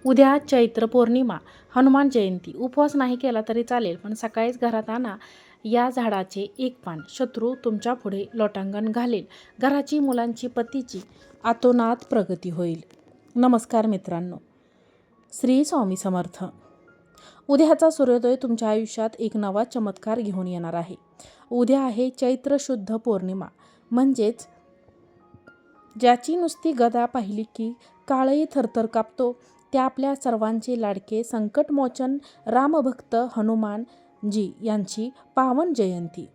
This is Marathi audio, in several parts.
उद्या चैत्र पौर्णिमा, हनुमान जयंती. उपवास नाही केला तरी चालेल, पण सकाळीच घरात आणा या झाडाचे एक पान. शत्रू तुमच्या पुढे लोटांगण घालेल. घराची, मुलांची, पतीची अतोनात प्रगती होईल. नमस्कार मित्रांनो, श्री स्वामी समर्थ. उद्याचा सूर्योदय तुमच्या आयुष्यात एक नवा चमत्कार घेऊन येणार आहे. उद्या आहे चैत्र शुद्ध पौर्णिमा, म्हणजेच ज्याची नुसती गदा पाहिली की काळही थरथर कापतो, त्या आपल्या सर्वांचे लाडके संकटमोचन रामभक्त हनुमानजी यांची पावन जयंती.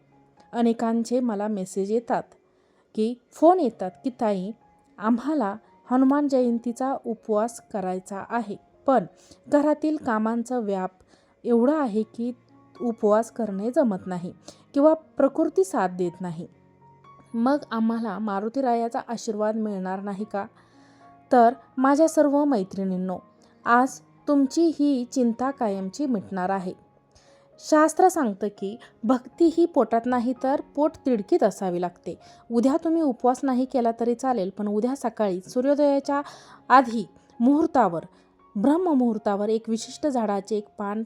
अनेकांचे मला मेसेज येतात की फोन येतात की ताई, आम्हाला हनुमान जयंतीचा उपवास करायचा आहे, पण घरातील कामांचा व्याप एवढा आहे की उपवास करणे जमत नाही किंवा प्रकृती साथ देत नाही. मग आम्हाला मारुतीरायाचा आशीर्वाद मिळणार नाही का? तर माझ्या सर्व मैत्रिणींनो, आज तुमची ही चिंता कायमची मिटणार आहे. शास्त्र सांगतं की भक्ती ही पोटात नाही तर पोट तिडकीत असावी लागते. उद्या तुम्ही उपवास नाही केला तरी चालेल, पण उद्या सकाळी सूर्योदयाच्या आधी मुहूर्तावर, ब्रह्ममुहूर्तावर एक विशिष्ट झाडाचे एक पान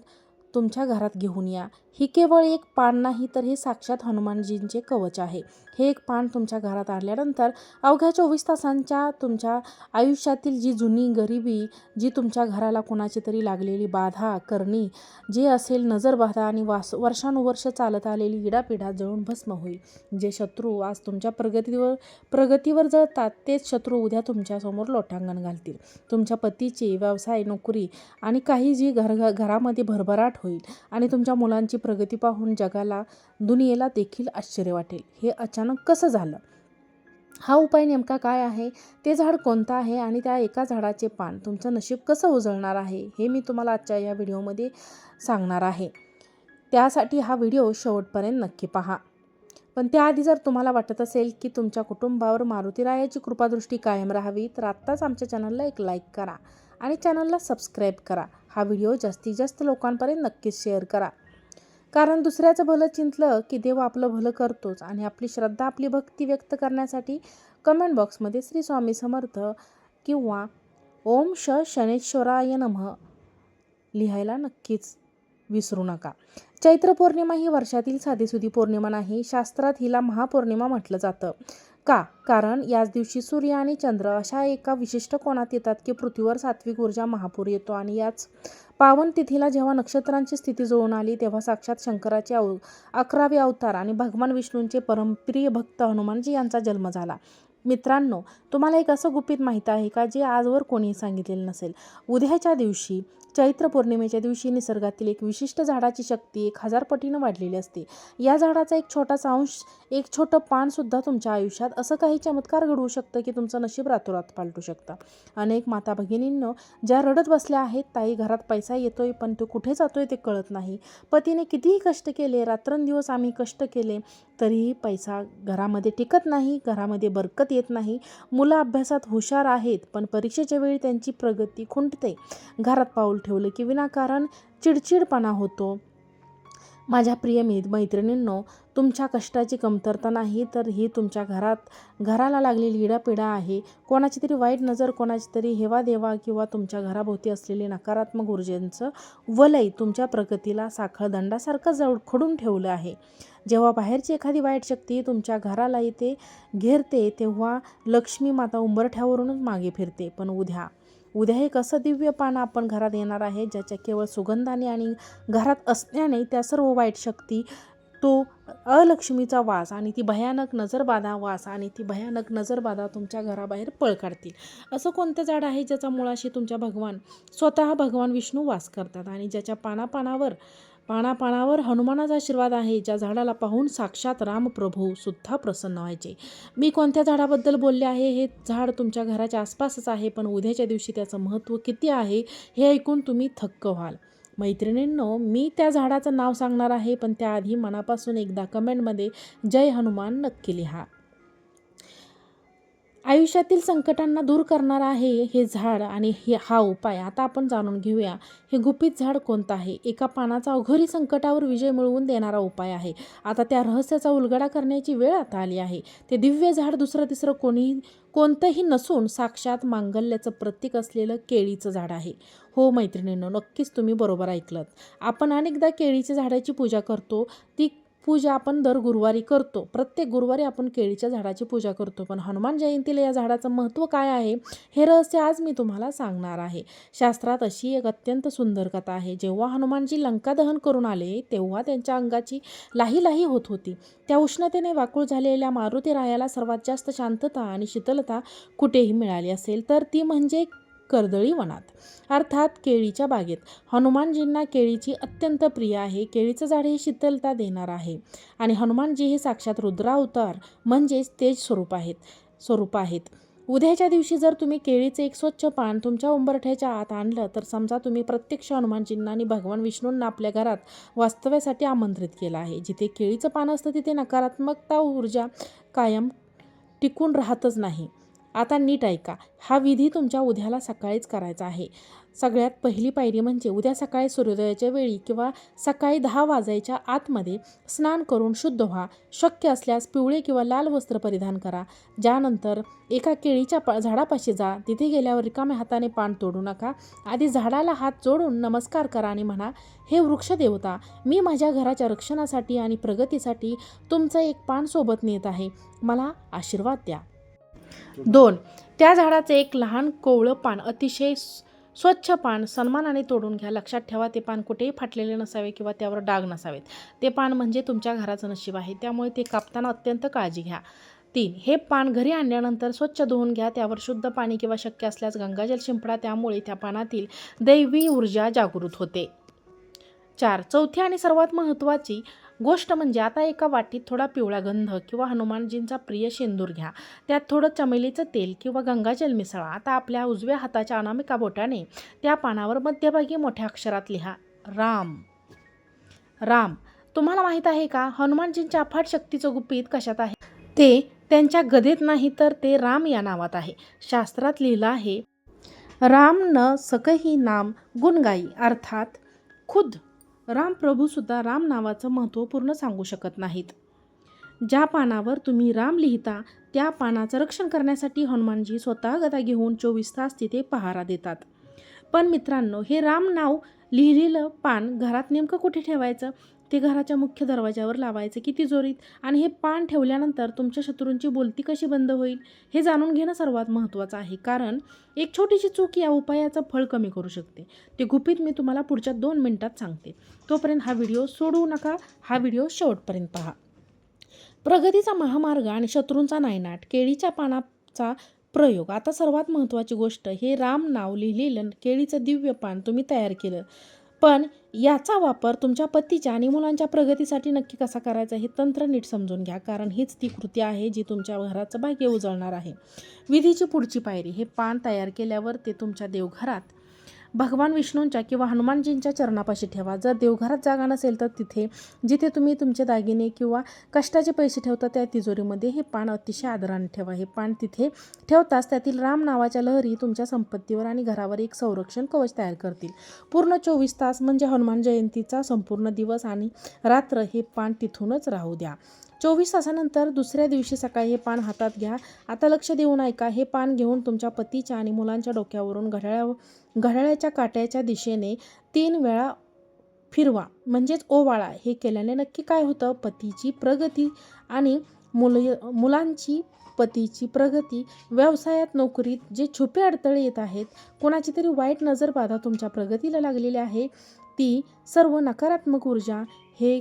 तुमच्या घरात घेऊन या. ही केवळ एक पान नाही, तर हे साक्षात हनुमानजींचे कवच आहे. हे एक पान तुमच्या घरात आणल्यानंतर अवघ्या 24 तासांच्या तुमच्या आयुष्यातील जी जुनी गरिबी, जी तुमच्या घराला कोणाची तरी लागलेली बाधा करणी जे असेल, नजरबाधा आणि वर्षानुवर्ष चालत आलेली इडापिडा जळून भस्म होईल. जे शत्रू आज तुमच्या प्रगतीवर जळतात, तेच शत्रू उद्या तुमच्यासमोर लोटांगण घालतील. तुमच्या पतीचे व्यवसाय, नोकरी आणि काही जी घरामध्ये भरभराट होईल आणि तुमच्या मुलांची प्रगती पाहून जगाला, दुनियेला देखील आश्चर्य वाटेल. हे अचानक कसं झालं? हा उपाय नेमका काय आहे? ते झाड कोणतं आहे? आणि त्या एका झाडाचे पान तुमचं नशीब कसं उजळणार आहे, हे मी तुम्हाला आजच्या या व्हिडिओमध्ये सांगणार आहे. त्यासाठी हा व्हिडिओ शेवटपर्यंत नक्की पहा. पण त्याआधी जर तुम्हाला वाटत असेल की तुमच्या कुटुंबावर मारुतीरायाची कृपादृष्टी कायम राहावी, तर आत्ताच आमच्या चॅनलला एक लाईक करा आणि चॅनलला सबस्क्राईब करा. हा व्हिडिओ जास्तीत जास्त लोकांपर्यंत नक्कीच शेअर करा, कारण दुसऱ्याचं भलं चिंतलं की देव आपलं भलं करतोच. आणि आपली श्रद्धा, आपली भक्ती व्यक्त करण्यासाठी कमेंट बॉक्समध्ये श्री स्वामी समर्थ किंवा ओम शनेश्वराय नमः लिहायला नक्कीच विसरू नका. चैत्र पौर्णिमा ही वर्षातील साधीसुधी पौर्णिमा नाही. शास्त्रात हिला महापौर्णिमा म्हटलं जातं. का? कारण याच दिवशी सूर्य आणि चंद्र अशा एका विशिष्ट कोनात येतात की पृथ्वीवर सात्विक ऊर्जा महापूर येतो. आणि याच पावन तिथीला जेव्हा नक्षत्रांची स्थिती जुळून आली, तेव्हा साक्षात शंकराचे 11वे अवतार आणि भगवान विष्णूंचे परमप्रिय भक्त हनुमानजी यांचा जन्म झाला. मित्रांनो, तुम्हाला एक असं गुपित माहीत आहे का, जे आजवर कोणीही सांगितलेलं नसेल? उद्याच्या दिवशी, चैत्र पौर्णिमेच्या दिवशी, निसर्गातील एक विशिष्ट झाडाची शक्ती 1000 पटीनं वाढलेली असते. या झाडाचा एक छोटासा अंश, एक छोटं पानसुद्धा तुमच्या आयुष्यात असं काही चमत्कार घडवू शकतं की तुमचं नशीब रातोरात पालटू शकतं. अनेक माता भगिनींनो, ज्या रडत बसल्या आहेत, ताई घरात पैसा येतोय पण तो कुठे जातोय ते कळत नाही. पतीने कितीही कष्ट केले, रात्रंदिवस आम्ही कष्ट केले, तरीही पैसा घरामध्ये टिकत नाही, घरामध्ये बरकत येत नाही. मुलं अभ्यासात हुशार आहेत, पण परीक्षेच्या वेळी त्यांची प्रगती खुंटते. घरात पाऊल ठेवलं की विनाकारण चिडचिडपणा होतो. माझ्या प्रिय मैत्रिणींनो, तुमच्या कष्टाची कमतरता नाही, तर ही तुमच्या घराला लागलेली इडापिडा आहे. कोणाची तरी वाईट नजर, कोणाची तरी हेवादेवा किंवा तुमच्या घराभोवती असलेली नकारात्मक ऊर्जेचं वलय तुमच्या प्रगतीला साखळदंडासारखं खडून ठेवलं आहे. जेव्हा बाहेरची एखादी वाईट शक्ती तुमच्या घराला येते, घेरते, तेव्हा लक्ष्मी माता उंबरठ्यावरूनच मागे फिरते. पण उद्या एक असं दिव्य पान आपण घरात येणार आहे, ज्याच्या केवळ सुगंधाने आणि घरात असण्याने त्या सर्व वाईट शक्ती, तो अलक्ष्मीचा वास आणि ती भयानक नजरबाधा तुमच्या घराबाहेर पळ काढतील. असं कोणतं झाड आहे ज्याचा मुळाशी तुमच्या स्वतः भगवान विष्णू वास करतात आणि ज्याच्या पानापानावर हनुमानाचा आशीर्वाद आहे, ज्या झाडाला पाहून साक्षात रामप्रभू सुद्धा प्रसन्न व्हायचे? मी कोणत्या झाडाबद्दल बोलले आहे? हे झाड तुमच्या घराच्या आसपासच आहे, पण उद्याच्या दिवशी त्याचं महत्त्व किती आहे हे ऐकून तुम्ही थक्क व्हाल. मैत्रिणींनो, मी त्या झाडाचं नाव सांगणार आहे, पण त्याआधी मनापासून एकदा कमेंटमध्ये जय हनुमान नक्की लिहा. आयुष्यातील संकटांना दूर करणार आहे हे झाड आणि हा उपाय आता आपण जाणून घेऊया. हे गुपित झाड कोणतं आहे? एका पानाचा अघोरी संकटावर विजय मिळवून देणारा उपाय आहे. आता त्या रहस्याचा उलगडा करण्याची वेळ आता आली आहे. ते दिव्य झाड दुसरं तिसरं कोणतंही नसून साक्षात मांगल्याचं प्रतीक असलेलं केळीचं झाड आहे. हो मैत्रिणींनो, नक्कीच तुम्ही बरोबर ऐकलत. आपण अनेकदा केळीच्या झाडाची पूजा करतो. ती पूजा आपण दर गुरुवारी करतो. प्रत्येक गुरुवारी आपण केळीच्या झाडाची पूजा करतो. पण हनुमान जयंतीला या झाडाचं महत्त्व काय आहे हे रहस्य आज मी तुम्हाला सांगणार आहे. शास्त्रात अशी एक अत्यंत सुंदर कथा आहे. जेव्हा हनुमानजी लंका दहन करून आले तेव्हा त्यांच्या अंगाची लाही लाही होत होती. त्या उष्णतेने व्याकुळ झालेल्या मारुतीरायाला सर्वात जास्त शांतता आणि शीतलता कुठेही मिळाली असेल तर ती म्हणजे कर्दळी वनात, अर्थात केळीच्या बागेत. हनुमानजींना केळीची अत्यंत प्रिय आहे. केळीचं झाड हे शीतलता देणार आहे आणि हनुमानजी हे साक्षात रुद्रावतार म्हणजेच तेज स्वरूप आहेत. उद्याच्या दिवशी जर तुम्ही केळीचे एक स्वच्छ पान तुमच्या उंबरठ्याच्या आत आणलं तर समजा तुम्ही प्रत्यक्ष हनुमानजींना आणि भगवान विष्णूंना आपल्या घरात वास्तव्यासाठी आमंत्रित केलं आहे. जिथे केळीचं पान असतं तिथे नकारात्मकता ऊर्जा कायम टिकून राहतच नाही. आता नीट ऐका. हा विधी तुमच्या उद्याला सकाळीच करायचा आहे. सगळ्यात पहिली पायरी म्हणजे उद्या सकाळी सूर्योदयाच्या वेळी किंवा सकाळी 10 वाजायच्या आतमध्ये स्नान करून शुद्ध व्हा. शक्य असल्यास पिवळे किंवा लाल वस्त्र परिधान करा. ज्यानंतर एका केळीच्या झाडापाशी जा. तिथे गेल्यावर रिकाम्या हाताने पान तोडू नका. आधी झाडाला हात जोडून नमस्कार करा आणि म्हणा, हे वृक्षदेवता, मी माझ्या घराच्या रक्षणासाठी आणि प्रगतीसाठी तुमचं एक पान सोबत नेत आहे. मला आशीर्वाद द्या. 2. त्या झाडाचे एक लहान कोवळं पान, अतिशय स्वच्छ पान सन्मानाने तोडून घ्या. लक्षात ठेवा, ते पान कुठेही फाटलेले नसावे किंवा त्यावर डाग नसावेत. ते पान म्हणजे तुमच्या घराचं नशीब आहे, त्यामुळे ते कापताना अत्यंत काळजी घ्या. 3. हे पान घरी आणल्यानंतर स्वच्छ धुवून घ्या. त्यावर शुद्ध पाणी किंवा शक्य असल्यास गंगाजल शिंपडा. त्यामुळे त्या पानातील दैवी ऊर्जा जागृत होते. 4. चौथी आणि सर्वात महत्त्वाची गोष्ट म्हणजे आता एका वाटीत थोडा पिवळा गंध किंवा हनुमानजींचा प्रिय शेंदूर घ्या. त्यात थोडं चमेलीचं तेल किंवा गंगाजल मिसळा. आता आपल्या उजव्या हाताच्या अनामिका बोटाने त्या पानावर मध्यभागी मोठ्या अक्षरात लिहा, राम. राम. तुम्हाला माहीत आहे का हनुमानजींच्या अफाट शक्तीचं गुपित कशात आहे? ते त्यांच्या गदेत नाही तर ते राम या नावात आहे. शास्त्रात लिहिलं आहे, राम न सकही नाम गुणगाई, अर्थात खुद राम प्रभूसुद्धा राम नावाचं महत्त्व पूर्ण सांगू शकत नाहीत. ज्या पानावर तुम्ही राम लिहिता त्या पानाचं रक्षण करण्यासाठी हनुमानजी स्वतः गदा घेऊन 24 तास तिथे पहारा देतात. पण मित्रांनो, हे राम नाव लिहिलेलं पान घरात नेमकं कुठे ठेवायचं? ते घराच्या मुख्य दरवाजावर लावायचं किती जोरीत? आणि हे पान ठेवल्यानंतर तुमच्या शत्रूंची बोलती कशी बंद होईल हे जाणून घेणं सर्वात महत्त्वाचं आहे. कारण एक छोटीशी चूक या उपायाचं फळ कमी करू शकते. ते गुपित मी तुम्हाला पुढच्या 2 मिनिटात सांगते. तोपर्यंत हा व्हिडिओ सोडू नका. हा व्हिडिओ शेवटपर्यंत पहा. प्रगतीचा महामार्ग आणि शत्रूंचा नायनाट, केळीच्या पानाचा प्रयोग. आता सर्वात महत्त्वाची गोष्ट, हे राम नाव लिहिलेलं केळीचं दिव्य पान तुम्ही तयार केलं, पण याचा वापर तुमच्या पतीच्या आणि मुलांच्या प्रगतीसाठी नक्की कसा करायचा हे तंत्र नीट समजून घ्या. कारण हीच ती कृती आहे जी तुमच्या घराचं भाग्य उजळणार आहे. विधीची पुढची पायरी, हे पान तयार केल्यावर ते तुमच्या देवघरात भगवान विष्णूंच्या किंवा हनुमानजींच्या चरणापाशी ठेवा. जर देवघरात जागा नसेल तर जिथे तुम्ही तुमचे दागिने किंवा कष्टाचे पैसे ठेवता त्या तिजोरीमध्ये हे पान अतिशय आदराने ठेवा. हे पान तिथे ठेवताच त्यातील राम नावाच्या लहरी तुमच्या संपत्तीवर आणि घरावर एक संरक्षण कवच तयार करतील. पूर्ण 24 तास म्हणजे हनुमान जयंतीचा संपूर्ण दिवस आणि रात्र हे पान तिथूनच राहू द्या. 24 तासानंतर दुसऱ्या दिवशी सकाळी हे पान हातात घ्या. आता लक्ष देऊन ऐका. हे पान घेऊन तुमच्या पतीच्या आणि मुलांच्या डोक्यावरून घड्याळाच्या काट्याच्या दिशेने 3 वेळा फिरवा, म्हणजेच ओवाळा. हे केल्याने नक्की काय होतं? पतीची प्रगती आणि मुलांची पतीची प्रगती, व्यवसायात, नोकरीत जे छुपे अडथळे येत आहेत, कोणाची तरी वाईट नजर बाधा तुमच्या प्रगतीला लागलेली आहे, ती सर्व नकारात्मक ऊर्जा हे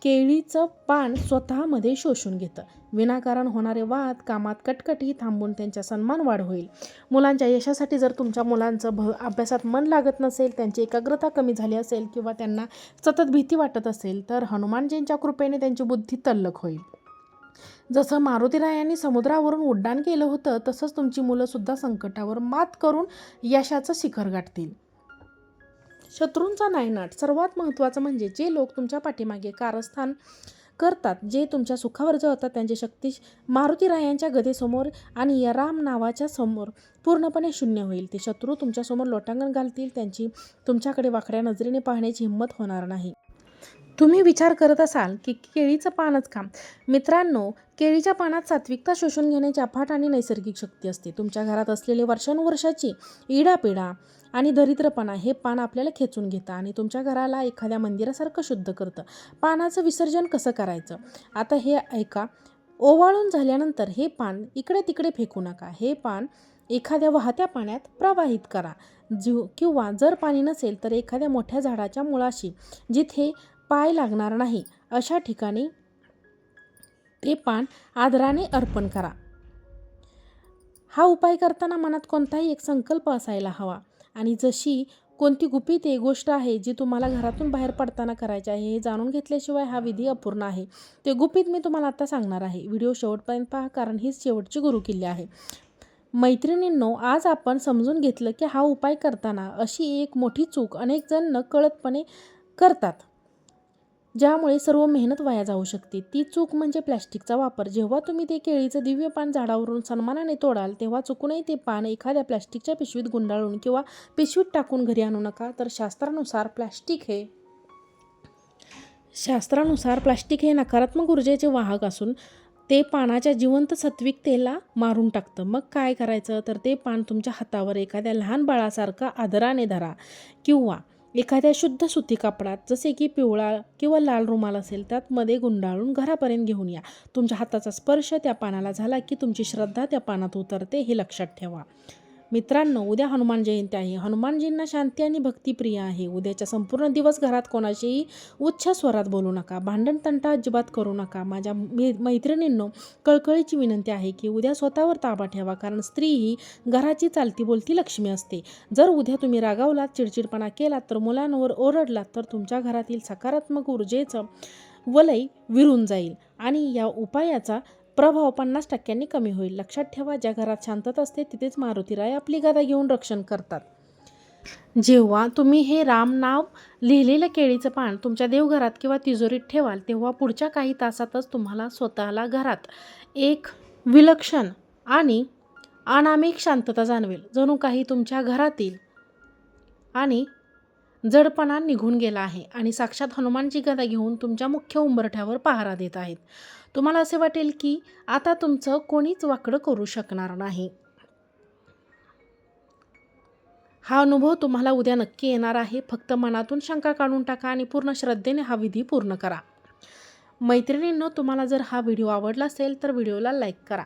केळीचं पान स्वतःमध्ये शोषून घेतं. विनाकारण होणारे वाद, कामात कटकटी थांबून त्यांचा सन्मान वाढ होईल. मुलांच्या यशासाठी जर तुमच्या मुलांचं अभ्यासात मन लागत नसेल, त्यांची एकाग्रता कमी झाली असेल किंवा त्यांना सतत भीती वाटत असेल तर हनुमानजींच्या कृपेने त्यांची बुद्धी तल्लख होईल. जसं मारुतीरायांनी समुद्रावरून उड्डाण केलं होतं तसंच तुमची मुलंसुद्धा संकटावर मात करून यशाचं शिखर गाठतील. शत्रूंचा नायनाट. सर्वात महत्त्वाचं म्हणजे जे लोक तुमच्या पाठीमागे कारस्थान करतात जे तुमच्या सुखावर जळतात त्यांची शक्ती मारुती रायांच्या गदेसमोर आणि या राम नावाच्या समोर पूर्णपणे शून्य होईल. ते शत्रू तुमच्यासमोर लोटांगण घालतील. त्यांची तुमच्याकडे वाकड्या नजरेने पाहण्याची हिंमत होणार नाही. तुम्ही विचार करत असाल की केळीचं पानच का? मित्रांनो, केळीच्या पानात सात्विकता शोषून घेण्याची अफाट आणि नैसर्गिक शक्ती असते. तुमच्या घरात असलेले वर्षानुवर्षाची इडापिडा आणि दरिद्रपणा हे पान आपल्याला खेचून घेतं आणि तुमच्या घराला एखाद्या मंदिरासारखं शुद्ध करतं. पानाचं विसर्जन कसं करायचं? आता हे ऐका. ओवाळून झाल्यानंतर हे पान इकडे तिकडे फेकू नका. हे पान एखाद्या वाहत्या पाण्यात प्रवाहित करा. किंवा जर पाणी नसेल तर एखाद्या मोठ्या झाडाच्या मुळाशी जिथे पाय लागणार नाही अशा ठिकाणी ते पान आदराने अर्पण करा. हा उपाय करताना मनात कोणताही एक संकल्प असायला हवा आणि जशी कोणती गुपित गोष्ट आहे जी तुम्हाला घरातून बाहेर पडताना करायची आहे हे जाणून घेतल्याशिवाय हा विधी अपूर्ण आहे. ते गुपित मी तुम्हाला आता सांगणार आहे. व्हिडिओ शेवटपर्यंत पहा कारण हीच शेवटची गुरुकिल्ली आहे. मैत्रिणींनो, आज आपण समजून घेतलं की हा उपाय करताना अशी एक मोठी चूक अनेक जण नकळतपणे करतात ज्यामुळे सर्व मेहनत वाया जाऊ शकते. ती चूक म्हणजे प्लॅस्टिकचा वापर. जेव्हा तुम्ही ते केळीचं दिव्य पान झाडावरून सन्मानाने तोडाल तेव्हा चुकूनही ते पान एखाद्या प्लॅस्टिकच्या पिशवीत गुंडाळून किंवा पिशवीत टाकून घरी आणू नका. तर शास्त्रानुसार प्लॅस्टिक हे नकारात्मक ऊर्जेचे वाहक असून ते पानाच्या जिवंत सात्विकतेला मारून टाकतं. मग काय करायचं? तर ते पान तुमच्या हातावर एखाद्या लहान बाळासारखं आदराने धरा किंवा एखाद्या शुद्ध सुती कापडात जसे की पिवळा किंवा लाल रुमाल असेल त्यात मध्ये गुंडाळून घरापर्यंत घेऊन या. तुमच्या हाताचा स्पर्श त्या पानाला झाला की तुमची श्रद्धा त्या पानात उतरते हे लक्षात ठेवा. मित्रांनो, उद्या हनुमान जयंती आहे. हनुमानजींना शांती आणि भक्ती प्रिय आहे. उद्याच्या संपूर्ण दिवस घरात कोणाशीही उच्च स्वरात बोलू नका. भांडण तंटा अजिबात करू नका. माझ्या मैत्रिणींनो, कळकळीची विनंती आहे की उद्या स्वतःवर ताबा ठेवा कारण स्त्री ही घराची चालती बोलती लक्ष्मी असते. जर उद्या तुम्ही रागावलात, चिडचिडपणा केलात, तर मुलांवर ओरडलात तर तुमच्या घरातील सकारात्मक ऊर्जेचं वलय विरून जाईल आणि या उपायाचा प्रभाव 50% कमी होईल. लक्षात ठेवा, ज्या घरात शांतता असते तिथेच मारुतीराय आपली गदा घेऊन रक्षण करतात. जेव्हा तुम्ही हे राम नाव लिहिलेलं केळीचं पान तुमच्या देवघरात किंवा तिजोरीत ठेवाल तेव्हा पुढच्या काही तासातच तुम्हाला स्वतःला घरात एक विलक्षण आणि अनामिक शांतता जाणवेल. जणू काही तुमच्या घरातील आणि जडपणा निघून गेला आहे आणि साक्षात हनुमानची गदा घेऊन तुमच्या मुख्य उंबरठ्यावर पहारा देत आहेत. तुम्हाला असे वाटेल की आता तुमचं कोणीच वाकडं करू शकणार नाही. हा अनुभव तुम्हाला उद्या नक्की येणार आहे. फक्त मनातून शंका काढून टाका आणि पूर्ण श्रद्धेने हा विधी पूर्ण करा. मैत्रिणींनो, तुम्हाला जर हा व्हिडिओ आवडला असेल तर व्हिडिओला लाईक करा,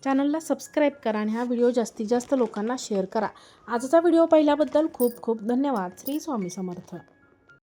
चॅनलला सबस्क्राईब करा आणि हा व्हिडिओ जास्तीत जास्त लोकांना शेअर करा. आजचा व्हिडिओ पाहिल्याबद्दल खूप खूप धन्यवाद. श्री स्वामी समर्थ.